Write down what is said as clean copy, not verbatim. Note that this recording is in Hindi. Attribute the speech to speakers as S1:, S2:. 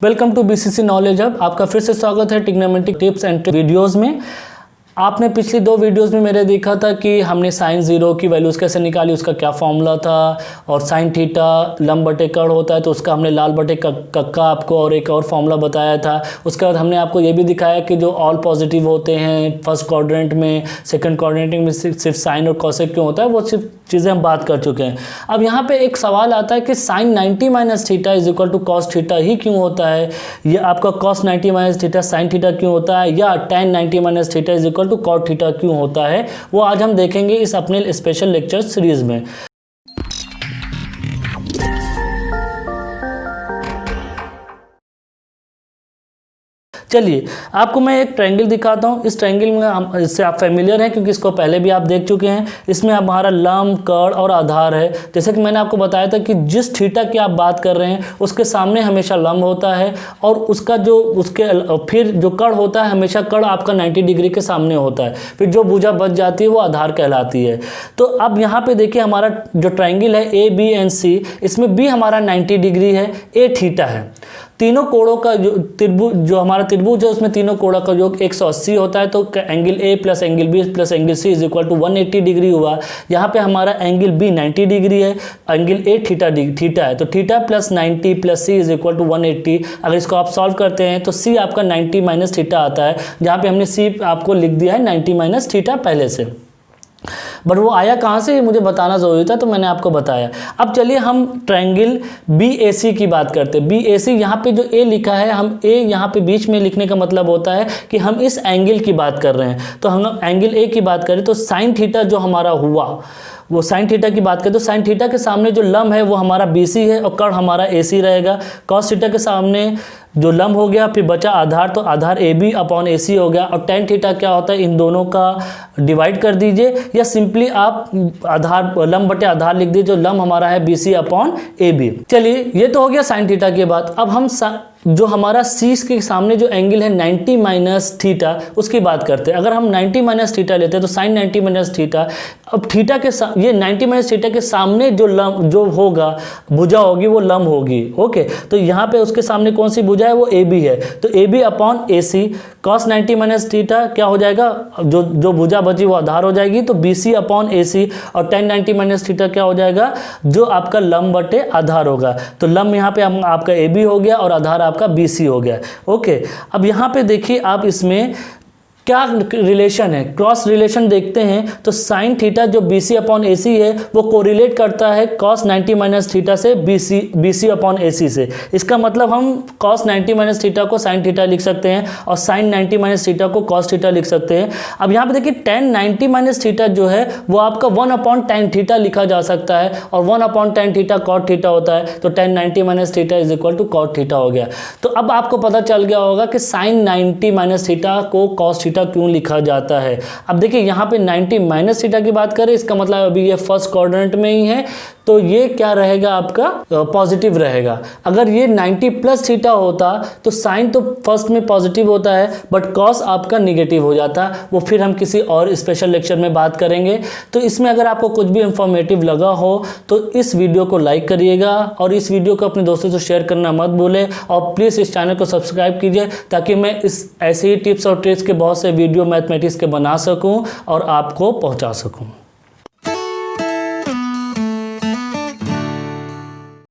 S1: Welcome to BCC knowledge hub. आपका फिर से स्वागत है ट्रिग्नोमेट्रिक टिप्स एंड वीडियोस में। आपने पिछली दो वीडियोस में मेरे देखा था कि हमने साइन जीरो की वैल्यूज़ कैसे निकाली, उसका क्या फॉर्मूला था, और साइन थीटा लंब बटे कर्ण होता है तो उसका हमने लाल बटे कक्का आपको और एक और फॉर्मूला बताया था। उसके बाद हमने आपको ये भी दिखाया कि जो ऑल पॉजिटिव होते हैं फर्स्ट क्वाड्रेंट में, सेकंड क्वाड्रेंट में सिर्फ साइन और कॉसेक क्यों होता है, वो सिर्फ चीज़ें हम बात कर चुके हैं। अब यहाँ पे एक सवाल आता है कि sine 90 minus theta is equal to cos theta ही क्यों होता है, या आपका cos 90 minus theta sine theta क्यों होता है, या tan 90 minus theta is equal to cot theta क्यों होता है, वो आज हम देखेंगे इस अपने स्पेशल लेक्चर सीरीज में। चलिए आपको मैं एक ट्रायंगल दिखाता हूँ। इस ट्रायंगल में इससे आप फेमिलियर हैं क्योंकि इसको पहले भी आप देख चुके हैं। इसमें हमारा लंब, कर्ण और आधार है। जैसे कि मैंने आपको बताया था कि जिस थीटा की आप बात कर रहे हैं उसके सामने हमेशा लंब होता है, और उसका जो फिर जो कर्ण होता है हमेशा कर्ण आपका 90 डिग्री के सामने होता है। फिर जो भुजा बच जाती है वो आधार कहलाती है। तो अब यहाँ पे देखिए हमारा जो ट्रायंगल है ए बी एंड सी, इसमें बी हमारा 90 डिग्री है, ए थीटा है। तीनों कोणों का जो हमारा त्रिभुज है उसमें तीनों कोणों का योग 180 होता है। तो angle A plus angle B plus angle C is equal to 180 degree हुआ। यहाँ पे हमारा एंगल बी 90 डिग्री है, एंगल ए थीटा है, तो theta plus 90 plus C is equal to 180। अगर इसको आप सॉल्व करते हैं तो सी आपका 90 माइनस थीटा आता है, जहाँ पे हमने सी आपको लिख दिया है 90 माइनस थीटा पहले से। बट वो आया कहाँ से मुझे बताना ज़रूरी था, तो मैंने आपको बताया। अब चलिए हम ट्रायंगल बी ए सी की बात करते हैं। बी ए सी यहाँ पे जो ए लिखा है, हम ए यहाँ पे बीच में लिखने का मतलब होता है कि हम इस एंगल की बात कर रहे हैं। तो हम एंगल ए की बात करें तो साइन थीटा जो हमारा हुआ वो साइन थीटा की बात करें तो साइन थीटा के सामने जो लंब है वो हमारा बी सी है और कर्ण हमारा ए सी रहेगा। कॉस थीटा के सामने जो लंब हो गया, फिर बचा आधार, तो आधार ए बी अपॉन ए सी हो गया। और टेन थीटा क्या होता है, इन दोनों का डिवाइड कर दीजिए, या सिंपली आप आधार लंब बटे आधार लिख दीजिए। जो लंब हमारा है B C upon A B. चलिए ये तो हो गया साइन थीटा की बात। अब हम जो हमारा सी के सामने जो एंगल है 90 माइनस थीटा उसकी बात करते हैं। अगर हम 90 माइनस थीटा लेते हैं तो साइन 90 माइनस थीटा, अब थीटा के ये 90 माइनस थीटा के सामने जो लंब जो होगा भुजा होगी वो लंब होगी। ओके, तो यहाँ पे उसके सामने कौन सी भुजा है, वो ए बी है, तो A B upon A C. Cos 90 minus theta क्या हो जाएगा, जो भुजा बची वो आधार हो जाएगी, तो बी सी अपॉन ए सी। और tan 90 माइनस थीटा क्या हो जाएगा, जो आपका लंब बटे आधार होगा। तो लंब यहाँ पे आपका ए बी हो गया और आधार आपका बी सी हो गया। ओके, अब यहाँ पे देखिए आप इसमें क्या रिलेशन है, क्रॉस रिलेशन देखते हैं। तो साइन थीटा जो बी सी अपॉन ए सी है वो कोरिलेट करता है कॉस 90 माइनस थीटा से बी सी अपॉन ए सी से। इसका मतलब हम कॉस 90 माइनस थीटा को साइन थीटा लिख सकते हैं और साइन 90 माइनस थीटा को कॉस थीटा लिख सकते हैं। अब यहाँ पे देखिए tan 90 माइनस थीटा जो है वो आपका 1 अपॉन tan थीटा लिखा जा सकता है, और 1 upon tan theta cot theta होता है। तो tan 90 minus theta is equal to cot theta हो गया। तो अब आपको पता चल गया होगा कि साइन 90 माइनस थीटा को कॉस थीटा क्यों लिखा जाता है। अब देखिए यहाँ पे 90 माइनस थीटा की बात करें, इसका मतलब अभी ये फर्स्ट क्वाड्रेंट में ही है, तो ये क्या रहेगा आपका पॉजिटिव रहेगा। अगर ये 90 प्लस थीटा होता तो साइन तो फर्स्ट में पॉजिटिव होता है बट कॉस आपका निगेटिव हो जाता। वो फिर हम किसी और स्पेशल लेक्चर में बात करेंगे। तो इसमें अगर आपको कुछ भी इंफॉर्मेटिव लगा हो तो इस वीडियो को लाइक करिएगा और इस वीडियो को अपने दोस्तों से शेयर करना मत भूलें, और प्लीज़ इस चैनल को सब्सक्राइब कीजिए ताकि मैं इस ऐसे ही टिप्स और ट्रिक्स के बहुत से वीडियो मैथमेटिक्स के बना सकूं और आपको पहुंचा सकूं।